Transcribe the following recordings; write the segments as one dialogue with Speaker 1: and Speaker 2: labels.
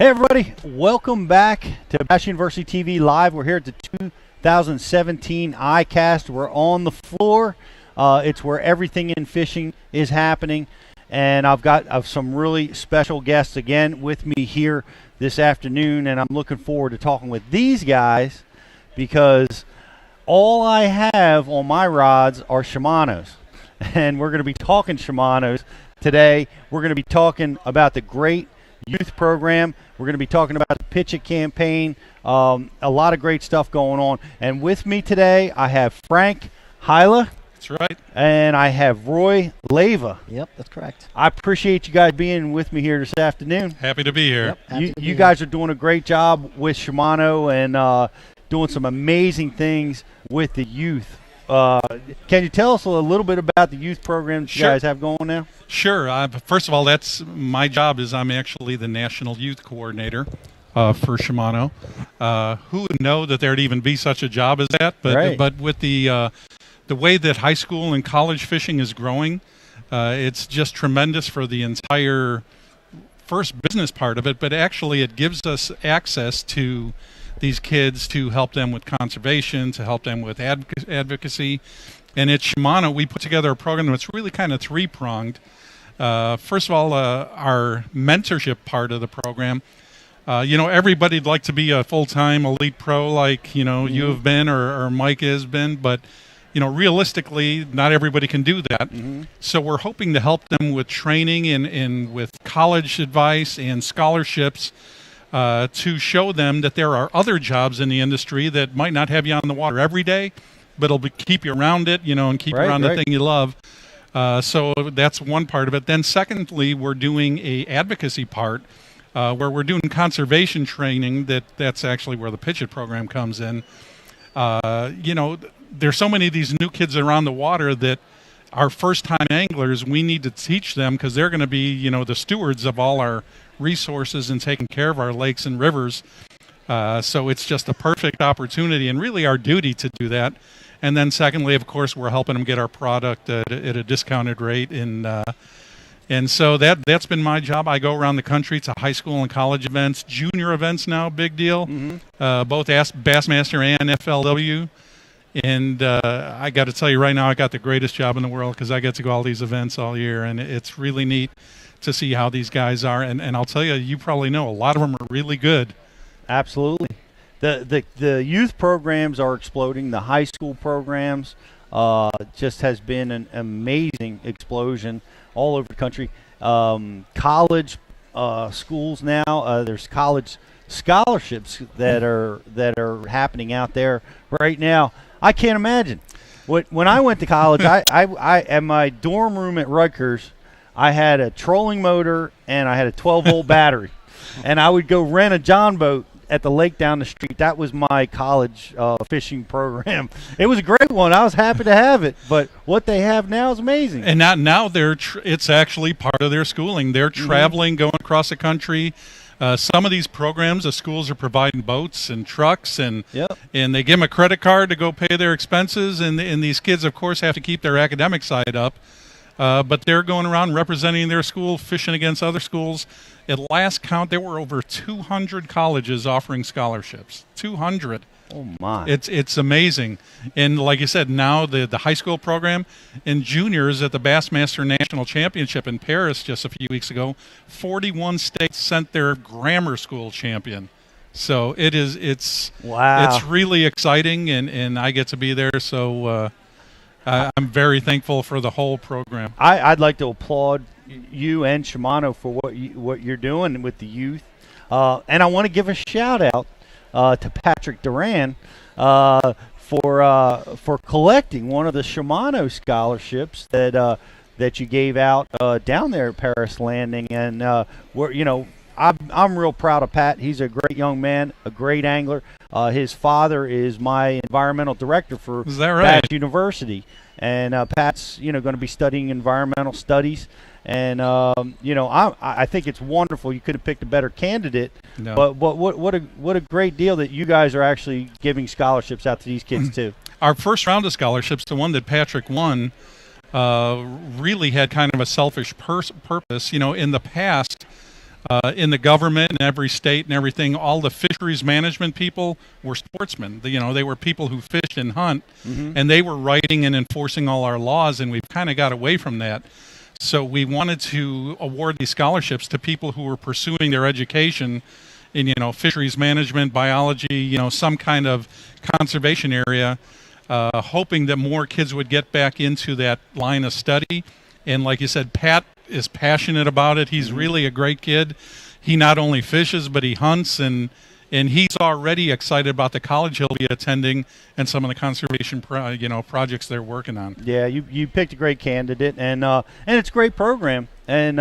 Speaker 1: Hey everybody, welcome back to Bash University TV Live. We're here at the 2017 iCast. We're on the floor. It's where everything in fishing is happening. And I've got some really special guests again with me here this afternoon. And I'm looking forward to talking with these guys because all I have on my rods are Shimanos. And we're going to be talking Shimanos today. We're going to be talking about the great youth program. We're going to be talking about the Pitch It campaign. A lot of great stuff going on. And with me today, I have Frank Hyla.
Speaker 2: That's right.
Speaker 1: And I have Roy Leyva.
Speaker 3: Yep, that's correct.
Speaker 1: I appreciate you guys being with me here this afternoon.
Speaker 2: Happy to be here.
Speaker 3: Yep,
Speaker 1: You guys are doing a great job with Shimano and doing some amazing things with the youth. Can you tell us a little bit about the youth programs you guys have going now?
Speaker 2: Sure. First of all, that's my job. I'm actually the National Youth Coordinator for Shimano. Who would know that there'd even be such a job as that? But
Speaker 1: right.
Speaker 2: But with the way that high school and college fishing is growing, it's just tremendous for the entire first business part of it. But actually, it gives us access to these kids to help them with conservation, to help them with advocacy. And at Shimano, we put together a program that's really kind of three-pronged. First of all, our mentorship part of the program. Everybody'd like to be a full-time elite pro like, you have been or Mike has been, but, realistically, not everybody can do that. Mm-hmm. So we're hoping to help them with training and with college advice and scholarships to show them that there are other jobs in the industry that might not have you on the water every day, but it'll keep you around it, and keep you around the thing you love. So that's one part of it. Then secondly, we're doing a advocacy part where we're doing conservation training. That's actually where the Pitch It program comes in. There's so many of these new kids around the water that are first-time anglers. We need to teach them because they're going to be, the stewards of all our resources and taking care of our lakes and rivers. So it's just a perfect opportunity and really our duty to do that. And then secondly, of course, we're helping them get our product at a discounted rate. And so that's been my job. I go around the country to high school and college events, junior events now, big deal, both Bassmaster and FLW. And I got to tell you right now, I got the greatest job in the world because I get to go all these events all year. And it's really neat to see how these guys are. And I'll tell you, you probably know, a lot of them are really good.
Speaker 1: Absolutely. The youth programs are exploding. The high school programs just has been an amazing explosion all over the country. College schools now, there's college scholarships that are happening out there right now. I can't imagine. When I went to college, I in my dorm room at Rutgers, I had a trolling motor and I had a 12-volt battery, and I would go rent a John boat at the lake down the street. That was my college fishing program. It was a great one. I was happy to have it, but what they have now is amazing.
Speaker 2: And now it's actually part of their schooling. They're traveling, going across the country. Some of these programs, the schools are providing boats and trucks, and they give them a credit card to go pay their expenses. And these kids, of course, have to keep their academic side up. But they're going around representing their school, fishing against other schools. At last count, there were over 200 colleges offering scholarships. 200.
Speaker 1: Oh, my.
Speaker 2: It's amazing. And like you said, now the high school program and juniors at the Bassmaster National Championship in Paris just a few weeks ago, 41 states sent their grammar school champion. So it's really exciting, and I get to be there. So I'm very thankful for the whole program.
Speaker 1: I'd like to applaud you and Shimano for what you're doing with the youth, and I want to give a shout out to Patrick Duran for collecting one of the Shimano scholarships that you gave out down there at Paris Landing, and I'm real proud of Pat. He's a great young man, a great angler. His father is my environmental director for Bass University, and Pat's going to be studying environmental studies. And I think it's wonderful. You could have picked a better candidate, but what a great deal that you guys are actually giving scholarships out to these kids too.
Speaker 2: Our first round of scholarships, the one that Patrick won, really had kind of a selfish purpose. In the past, in the government in every state and everything, all the fisheries management people were sportsmen. They were people who fished and hunt, and they were writing and enforcing all our laws, and we've kind of got away from that. So we wanted to award these scholarships to people who were pursuing their education in, fisheries management, biology, some kind of conservation area, hoping that more kids would get back into that line of study. And like you said, Pat is passionate about it. He's really a great kid. He not only fishes, but he hunts, and he's already excited about the college he'll be attending and some of the conservation projects they're working on.
Speaker 1: Yeah, you picked a great candidate, and it's a great program. And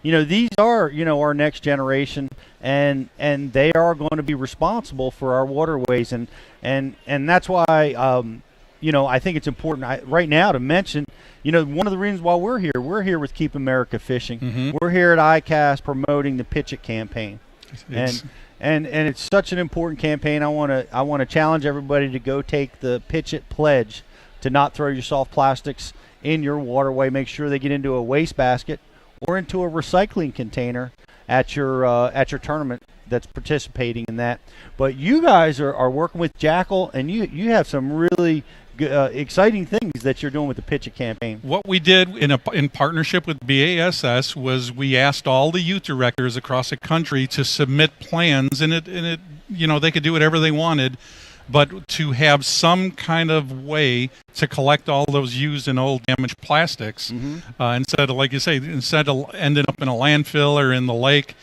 Speaker 1: these are our next generation, and they are going to be responsible for our waterways, and that's why I think it's important right now to mention. One of the reasons why we're here with Keep America Fishing. We're here at iCast promoting the Pitch It campaign, and it's such an important campaign. I want to challenge everybody to go take the Pitch It pledge to not throw your soft plastics in your waterway. Make sure they get into a waste basket or into a recycling container at your tournament that's participating in that. But you guys are working with Jackal, and you have some really exciting things that you're doing with the Pitch It campaign.
Speaker 2: What we did in partnership with BASS was we asked all the youth directors across the country to submit plans, and it they could do whatever they wanted, but to have some kind of way to collect all those used and old damaged plastics instead of, like you say, instead of ending up in a landfill or in the lake.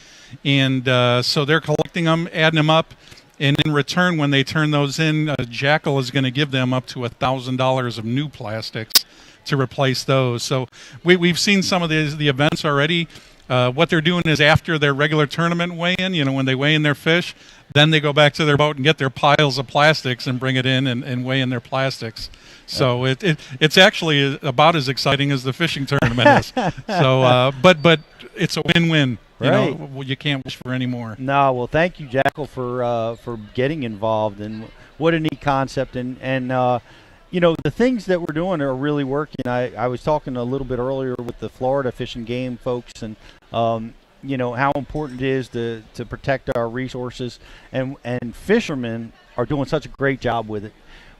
Speaker 2: And so they're collecting them, adding them up, and in return, when they turn those in, Jackal is going to give them up to $1,000 of new plastics to replace those. So we've seen some of the events already. What they're doing is after their regular tournament weigh-in, when they weigh in their fish, then they go back to their boat and get their piles of plastics and bring it in and weigh in their plastics. So it's actually about as exciting as the fishing tournament is. So, but it's a win-win.
Speaker 1: Right.
Speaker 2: You can't wish for any more.
Speaker 1: No, well, thank you, Jackal, for getting involved, and what a neat concept. And the things that we're doing are really working. I was talking a little bit earlier with the Florida Fish and Game folks, and how important it is to protect our resources, and fishermen are doing such a great job with it.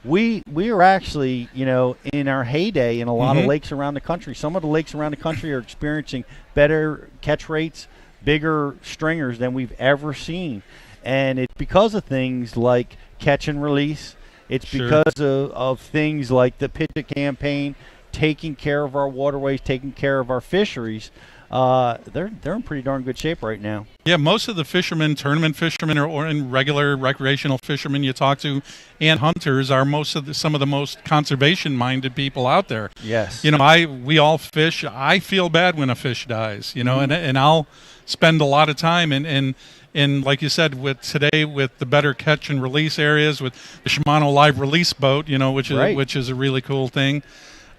Speaker 1: We are actually, in our heyday in a lot of lakes around the country. Some of the lakes around the country are experiencing better catch rates, bigger stringers than we've ever seen. And it's because of things like catch and release. It's because of things like the Pitch It campaign, taking care of our waterways, taking care of our fisheries. They're in pretty darn good shape right now.
Speaker 2: Yeah, most of the fishermen, tournament fishermen, or in regular recreational fishermen you talk to, and hunters are some of the most conservation-minded people out there.
Speaker 1: Yes.
Speaker 2: We all fish. I feel bad when a fish dies. And I'll spend a lot of time and like you said, with the better catch and release areas, with the Shimano live release boat, which is a really cool thing.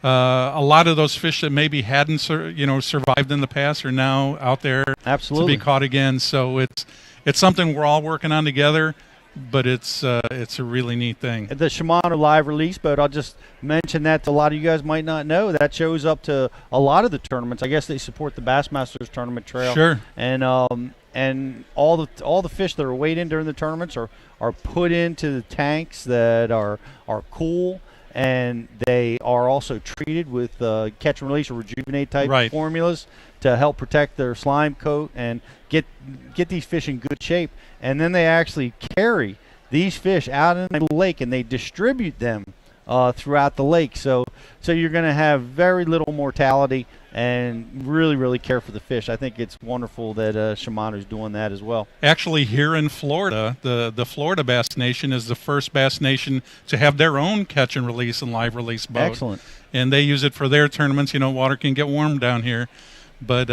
Speaker 2: A lot of those fish that maybe hadn't survived in the past are now out there to be caught again. So it's something we're all working on together, but it's a really neat thing.
Speaker 1: The Shimano live release boat, I'll just mention that a lot of you guys might not know, that shows up to a lot of the tournaments. I guess they support the Bassmasters tournament trail.
Speaker 2: Sure.
Speaker 1: And all the fish that are weighed in during the tournaments are put into the tanks that are cool. And they are also treated with catch and release or rejuvenate type formulas to help protect their slime coat and get these fish in good shape. And then they actually carry these fish out in the lake, and they distribute them throughout the lake. So you're going to have very little mortality and really, really care for the fish. I think it's wonderful that Shimano's doing that as well.
Speaker 2: Actually, here in Florida, the Florida Bass Nation is the first bass nation to have their own catch and release and live release boat.
Speaker 1: Excellent.
Speaker 2: And they use it for their tournaments. Water can get warm down here. But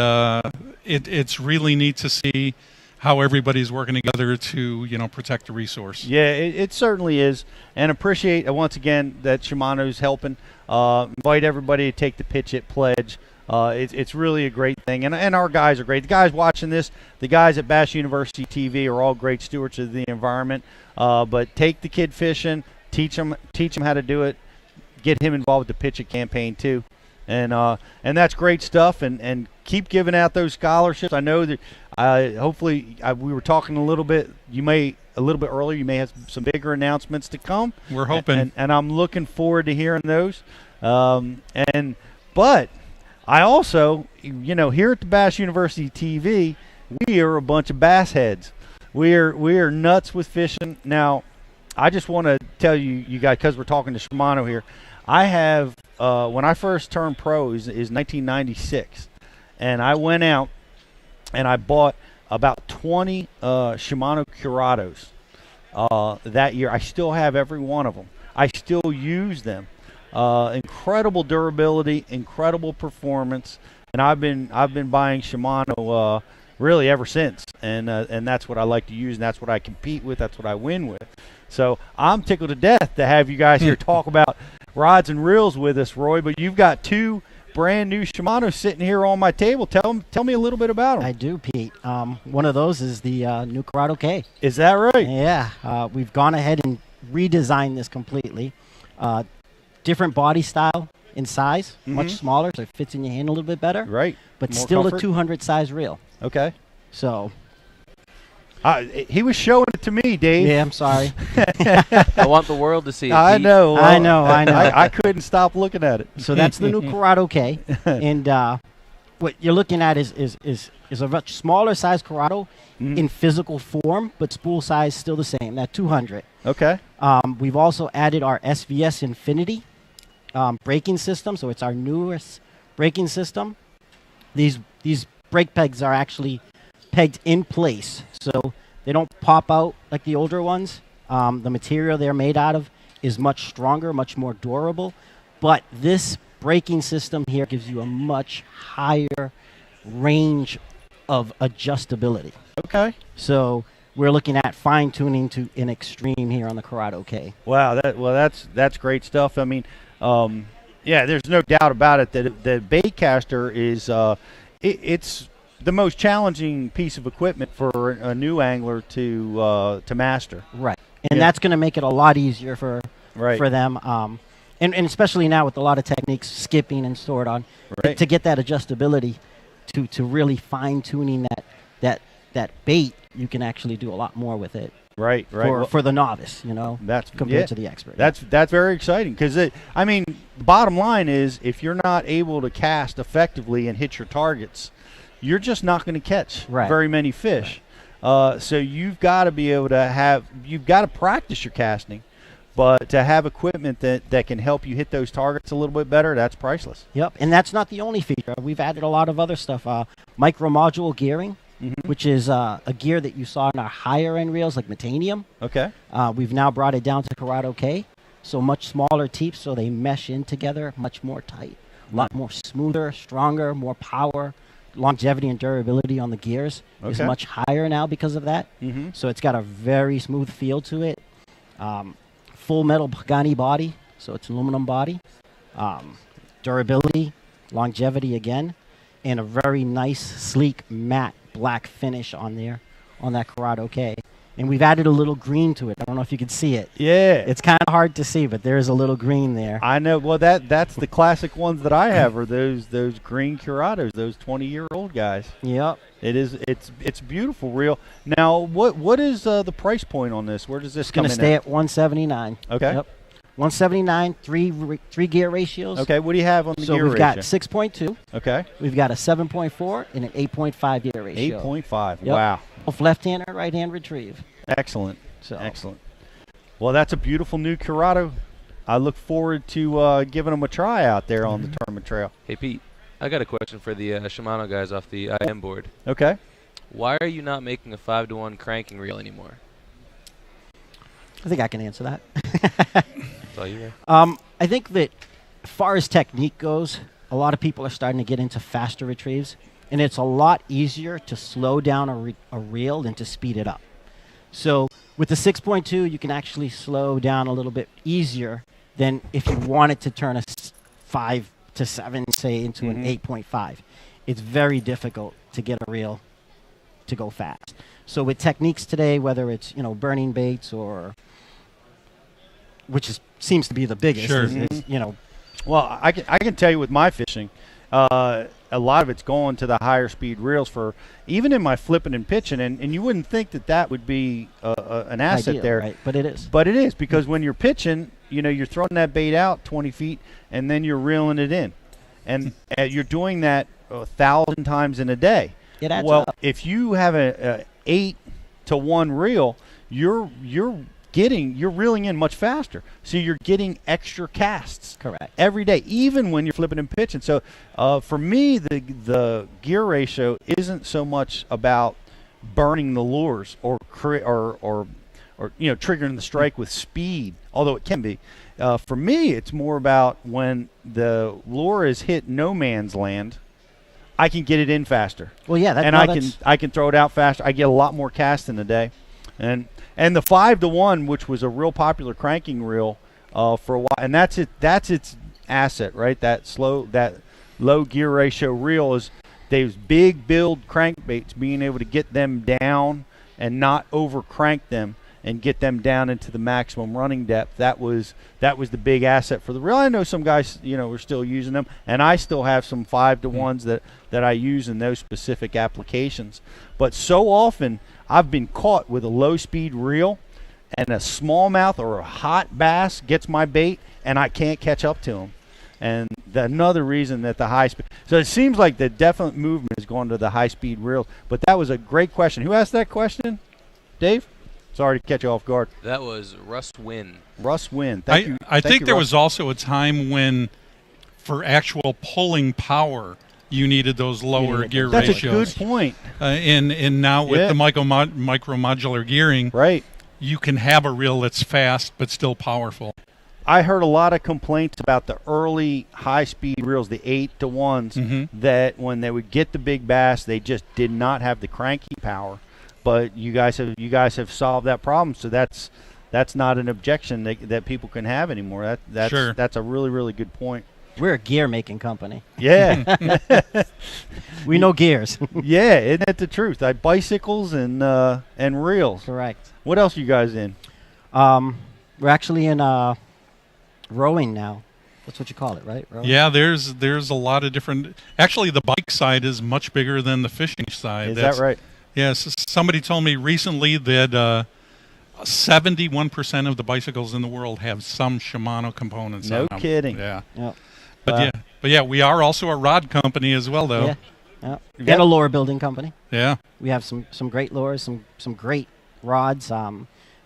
Speaker 2: it's really neat to see how everybody's working together to protect the resource.
Speaker 1: Yeah, it certainly is, and appreciate once again that Shimano's helping. Invite everybody to take the Pitch It pledge. It's really a great thing, and our guys are great. The guys watching this, the guys at Bass University TV are all great stewards of the environment. But take the kid fishing, teach him how to do it, get him involved with the Pitch It campaign too, and that's great stuff. And keep giving out those scholarships. I know that hopefully we were talking a little bit. A little bit earlier, you may have some bigger announcements to come.
Speaker 2: We're hoping,
Speaker 1: and I'm looking forward to hearing those. But I also, here at the Bass University TV, we are a bunch of bass heads. We are nuts with fishing. Now, I just want to tell you guys, because we're talking to Shimano here, I have, when I first turned pro is 1996, and I went out and I bought about 20 Shimano Curados that year. I still have every one of them. I still use them. Incredible durability, incredible performance, and I've been buying Shimano really ever since, and that's what I like to use, and that's what I compete with. That's what I win with. So I'm tickled to death to have you guys here talk about rods and reels with us, Roy. But you've got 2 brand new Shimano sitting here on my table. Tell me a little bit about them.
Speaker 3: I do, Pete. One of those is the new Corrado K.
Speaker 1: Is that right?
Speaker 3: Yeah. We've gone ahead and redesigned this completely. Different body style and size, much smaller, so it fits in your hand a little bit better.
Speaker 1: Right.
Speaker 3: But
Speaker 1: More
Speaker 3: still
Speaker 1: comfort.
Speaker 3: a 200 size reel.
Speaker 1: Okay.
Speaker 3: So.
Speaker 1: He was showing it to me, Dave.
Speaker 3: Yeah, I'm sorry.
Speaker 4: I want the world to see it.
Speaker 1: I
Speaker 4: Pete.
Speaker 1: know.
Speaker 3: I know.
Speaker 1: I couldn't stop looking at it.
Speaker 3: So that's the new Corrado K. And what you're looking at is a much smaller size Corrado in physical form, but spool size still the same, that 200.
Speaker 1: Okay.
Speaker 3: We've also added our SVS Infinity braking system, so it's our newest braking system. These brake pegs are actually pegged in place, so they don't pop out like the older ones. The material they're made out of is much stronger, much more durable, but this braking system here gives you a much higher range of adjustability.
Speaker 1: Okay.
Speaker 3: So we're looking at fine-tuning to an extreme here on the Corrado K.
Speaker 1: Wow. That's great stuff. I mean, there's no doubt about it that the baitcaster is it's the most challenging piece of equipment for a new angler to master.
Speaker 3: Right. And that's going to make it a lot easier for them. And especially now with a lot of techniques, skipping and stored on, to get that adjustability to really fine-tuning that bait, you can actually do a lot more with it.
Speaker 1: Right.
Speaker 3: For the novice,
Speaker 1: that's
Speaker 3: compared to the expert.
Speaker 1: That's very exciting because bottom line is if you're not able to cast effectively and hit your targets, you're just not going to catch very many fish. So you've got to be able to you've got to practice your casting, but to have equipment that can help you hit those targets a little bit better, that's priceless.
Speaker 3: Yep, and that's not the only feature. We've added a lot of other stuff. Micro module gearing, which is a gear that you saw in our higher end reels like Metanium.
Speaker 1: Okay.
Speaker 3: We've now brought it down to Corrado K, so much smaller teeth, so they mesh in together much more tight, a lot more smoother, stronger, more power. Longevity and durability on the gears is much higher now because of that. So it's got a very smooth feel to it. Full metal Pagani body, so it's aluminum body. Durability, longevity again, and a very nice, sleek, matte black finish on there on that Corrado K. And we've added a little green to it. I don't know if you can see it.
Speaker 1: Yeah.
Speaker 3: It's kind of hard to see, but there is a little green there.
Speaker 1: I know. Well, that's the classic ones that I have are those green Curados, those 20-year-old guys.
Speaker 3: Yep.
Speaker 1: It's beautiful reel. Now, what is the price point on this? Where does this come in?
Speaker 3: It's going to stay at $179.
Speaker 1: Okay.
Speaker 3: Yep. $179, three gear ratios.
Speaker 1: Okay. What do you have on the gear ratio?
Speaker 3: So we've got 6.2.
Speaker 1: Okay.
Speaker 3: We've got a 7.4 and an 8.5 gear ratio.
Speaker 1: 8.5.
Speaker 3: Yep.
Speaker 1: Wow.
Speaker 3: Both left-hand and right-hand retrieve.
Speaker 1: Excellent.
Speaker 3: So.
Speaker 1: Excellent. Well, that's a beautiful new Curado. I look forward to giving them a try out there on the tournament trail.
Speaker 4: Hey, Pete, I got a question for the Shimano guys off the IM board.
Speaker 1: Okay.
Speaker 4: Why are you not making a 5-to-1 cranking reel anymore?
Speaker 3: I think I can answer that.
Speaker 4: That's all you
Speaker 3: I think that as far as technique goes, a lot of people are starting to get into faster retrieves, and it's a lot easier to slow down a reel than to speed it up. So with the 6.2, you can actually slow down a little bit easier than if you wanted to turn a 5 to 7, say, into an 8.5. It's very difficult to get a reel to go fast. So with techniques today, whether it's burning baits or seems to be the biggest,
Speaker 2: Sure.
Speaker 3: is,
Speaker 1: Well, I can tell you with my fishing, a lot of it's going to the higher speed reels for even in my flipping and pitching, and you wouldn't think that would be an asset
Speaker 3: Ideal,
Speaker 1: there,
Speaker 3: right? But it is.
Speaker 1: but it is, because when you're pitching, you're throwing that bait out 20 feet and then you're reeling it in, and you're doing that 1,000 times in a day.
Speaker 3: It adds
Speaker 1: Well,
Speaker 3: up.
Speaker 1: if you have a 8-to-1 reel, you're reeling in much faster, so you're getting extra casts
Speaker 3: Correct.
Speaker 1: every day, even when you're flipping and pitching. So for me, the gear ratio isn't so much about burning the lures or triggering the strike with speed, although it can be. For me, it's more about when the lure is hit no man's land, I can get it in faster.
Speaker 3: Well, yeah,
Speaker 1: And I can throw it out faster. I get a lot more cast in a day, and the 5-to-1, which was a real popular cranking reel for a while, and that's its asset, right? That low gear ratio reel is those big build crankbaits, being able to get them down and not over crank them and get them down into the maximum running depth. That was the big asset for the reel. I know some guys, are still using them, and I still have some 5-to-1s that I use in those specific applications. But so often I've been caught with a low speed reel, and a smallmouth or a hot bass gets my bait, and I can't catch up to him. And another reason that the high speed. So it seems like the definite movement is going to the high speed reels. But that was a great question. Who asked that question? Dave? Sorry to catch you off guard.
Speaker 4: That was Russ Wynn.
Speaker 1: Russ Wynn. Thank you.
Speaker 2: I think
Speaker 1: you,
Speaker 2: there
Speaker 1: Russ.
Speaker 2: was also a time when, for actual pulling power, you needed those lower gear
Speaker 1: That's
Speaker 2: ratios.
Speaker 1: a good point.
Speaker 2: And now with the micro modular gearing,
Speaker 1: right,
Speaker 2: you can have a reel that's fast but still powerful.
Speaker 1: I heard a lot of complaints about the early high-speed reels, the 8-to-1s, that when they would get the big bass, they just did not have the cranking power. But you guys have solved that problem, so that's not an objection that people can have anymore. That's a really, really good point.
Speaker 3: We're a gear making company.
Speaker 1: Yeah.
Speaker 3: We know gears.
Speaker 1: Yeah, isn't that the truth? Bicycles and reels.
Speaker 3: Correct.
Speaker 1: What else you guys in?
Speaker 3: We're actually in rowing now. That's what you call it, right? Rowing?
Speaker 2: Yeah, there's a lot of different. Actually, the bike side is much bigger than the fishing side.
Speaker 1: Is that right?
Speaker 2: Yes. Somebody told me recently that 71% of the bicycles in the world have some Shimano components.
Speaker 1: No
Speaker 2: on them.
Speaker 1: kidding.
Speaker 2: Yeah.
Speaker 3: Yep.
Speaker 2: But yeah, we are also a rod company as well, though.
Speaker 3: Yeah. Yep. And a lure building company.
Speaker 2: Yeah.
Speaker 3: We have some great lures, some great rods.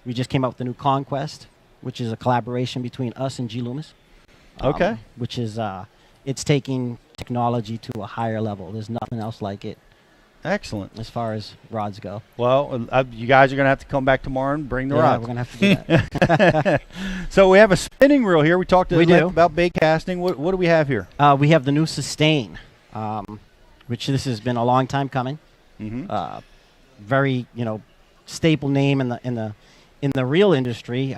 Speaker 3: We just came out with the new Conquest, which is a collaboration between us and G. Loomis.
Speaker 1: Okay.
Speaker 3: Which is it's taking technology to a higher level. There's nothing else like it.
Speaker 1: Excellent.
Speaker 3: As far as rods go.
Speaker 1: Well, you guys are going to have to come back tomorrow and bring the
Speaker 3: Yeah,
Speaker 1: rods.
Speaker 3: we're going to have to do that.
Speaker 1: So we have a spinning reel here. We talked
Speaker 3: do.
Speaker 1: about bait casting. What do we have here?
Speaker 3: We have the new Sustain, which this has been a long time coming.
Speaker 1: Mm-hmm.
Speaker 3: Very, staple name in the reel industry.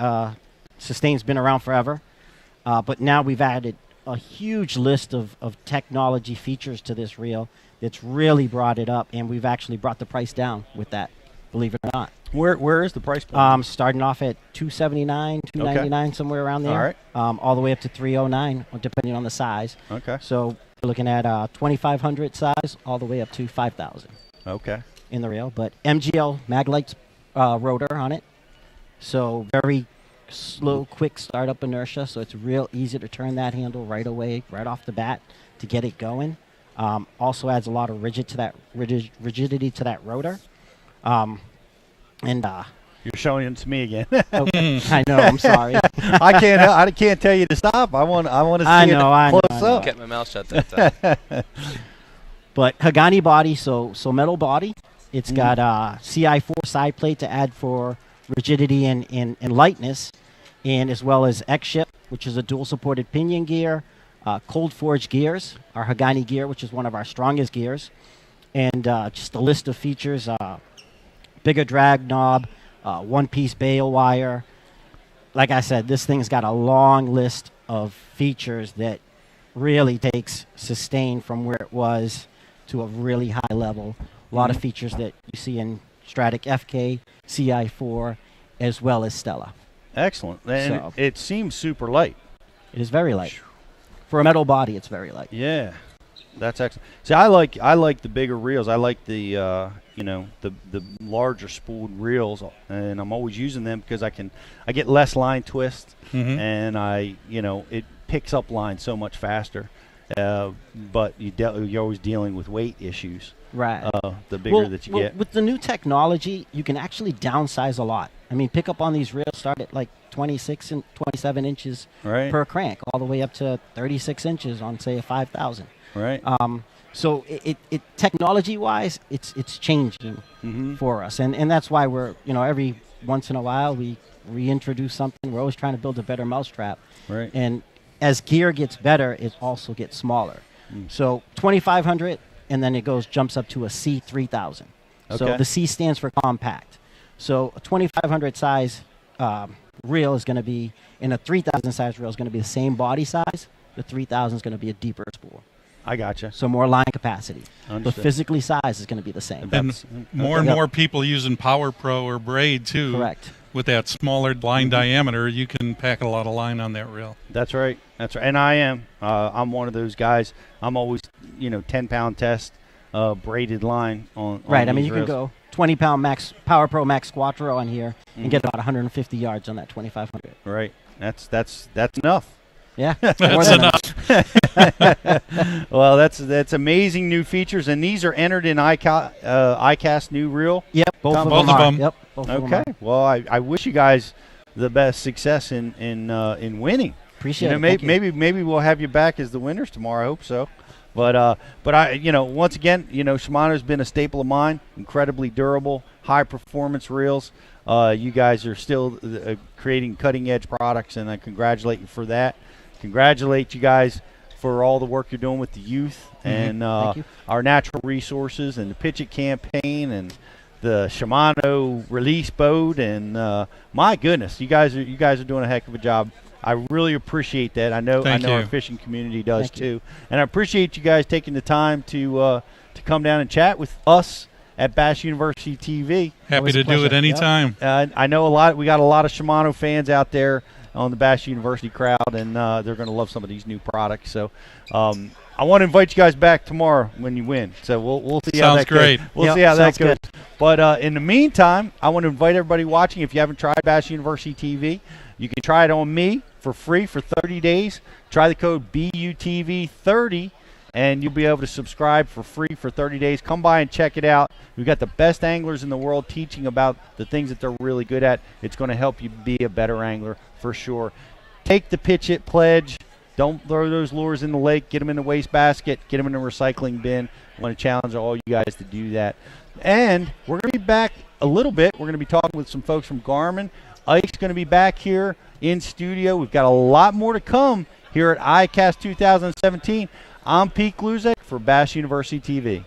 Speaker 3: Sustain's been around forever, but now we've added a huge list of technology features to this reel. It's really brought it up, and we've actually brought the price down with that, believe it or not.
Speaker 1: Where is the price point?
Speaker 3: Starting off at $279, $299, somewhere around there.
Speaker 1: All right.
Speaker 3: All the way up to $309, depending on the size.
Speaker 1: Okay.
Speaker 3: So we're looking at 2,500 size, all the way up to 5,000.
Speaker 1: Okay.
Speaker 3: In the reel, but MGL Maglite rotor on it. So very slow, quick startup inertia. So it's real easy to turn that handle right away, right off the bat, to get it going. Also adds a lot of rigidity to that rotor.
Speaker 1: You're showing it to me again.
Speaker 3: Okay. I know. I'm sorry.
Speaker 1: I can't tell you to stop. I want to see it close up.
Speaker 4: Kept my mouth shut that time.
Speaker 3: But Hagani body, so metal body. It's got CI4 side plate to add for rigidity and lightness, and as well as X-Ship, which is a dual supported pinion gear. Cold Forge gears, our Hagani gear, which is one of our strongest gears, and just a list of features: bigger drag knob, one-piece bail wire. Like I said, this thing's got a long list of features that really takes Sustain from where it was to a really high level. A lot of features that you see in Stratic FK, CI4, as well as Stella.
Speaker 1: Excellent. And it seems super light.
Speaker 3: It is very light. For a metal body, it's very light.
Speaker 1: Yeah. That's excellent. See, I like the bigger reels. I like the the larger spooled reels, and I'm always using them because I get less line twist, and it picks up line so much faster. But you're always dealing with weight issues.
Speaker 3: Right.
Speaker 1: The bigger that you get.
Speaker 3: With the new technology, you can actually downsize a lot. I mean, pick up on these reels start at like 26 and 27 inches per crank, all the way up to 36 inches on, say, a 5,000.
Speaker 1: Right.
Speaker 3: So it technology-wise, it's changing for us, and that's why we're every once in a while we reintroduce something. We're always trying to build a better mousetrap.
Speaker 1: Right.
Speaker 3: And as gear gets better, it also gets smaller. So 2,500, and then it jumps up to a C3000. So the C stands for compact. So a 2,500 size reel is going to be, and a 3,000 size reel is going to be the same body size. The 3,000 is going to be a deeper spool.
Speaker 1: I gotcha.
Speaker 3: So more line capacity.
Speaker 1: Understood.
Speaker 3: But physically size is going to be the same.
Speaker 2: And more and more people using Power Pro or braid too.
Speaker 3: Correct.
Speaker 2: With that smaller line diameter, you can pack a lot of line on that reel.
Speaker 1: That's right. That's right. And I am. I'm one of those guys. I'm always 10-pound test braided line on
Speaker 3: Right. I mean,
Speaker 1: these
Speaker 3: you
Speaker 1: reels.
Speaker 3: can go 20-pound max Power Pro Max Quattro on here and get about 150 yards on that 2,500.
Speaker 1: Right. That's enough.
Speaker 3: Yeah.
Speaker 2: That's enough.
Speaker 1: Well, that's amazing new features, and these are entered in iCast new reel.
Speaker 3: Yep. Both
Speaker 1: Tom,
Speaker 3: of
Speaker 2: both
Speaker 3: them
Speaker 2: of
Speaker 3: are.
Speaker 2: them.
Speaker 3: Yep. Both of them
Speaker 1: Okay.
Speaker 3: are.
Speaker 1: Well, I wish you guys the best success in winning.
Speaker 3: Appreciate it. Thank you.
Speaker 1: Maybe we'll have you back as the winners tomorrow. I hope so. But I once again Shimano's been a staple of mine. Incredibly durable, high performance reels. You guys are still creating cutting edge products, and I congratulate you for that. Congratulate you guys for all the work you're doing with the youth and our natural resources and the Pitch It campaign and the Shimano release boat, and my goodness, you guys are doing a heck of a job. I really appreciate that. I know our fishing community does too, and I appreciate you guys taking the time to come down and chat with us at Bass University TV.
Speaker 2: Happy to do it anytime.
Speaker 1: I know we got a lot of Shimano fans out there on the Bass University crowd, and they're going to love some of these new products. So I want to invite you guys back tomorrow when you win. So we'll see how that goes.
Speaker 2: Sounds great.
Speaker 1: We'll see how that goes.
Speaker 3: Good.
Speaker 1: But in the meantime, I want to invite everybody watching, if you haven't tried Bass University TV, you can try it on me for free for 30 days. Try the code BUTV30, and you'll be able to subscribe for free for 30 days. Come by and check it out. We've got the best anglers in the world teaching about the things that they're really good at. It's going to help you be a better angler for sure. Take the Pitch It pledge. Don't throw those lures in the lake. Get them in the wastebasket. Get them in the recycling bin. I want to challenge all you guys to do that. And we're going to be back a little bit. We're going to be talking with some folks from Garmin. Ike's going to be back here in studio. We've got a lot more to come here at iCast 2017. I'm Pete Gluzek for Bass University TV.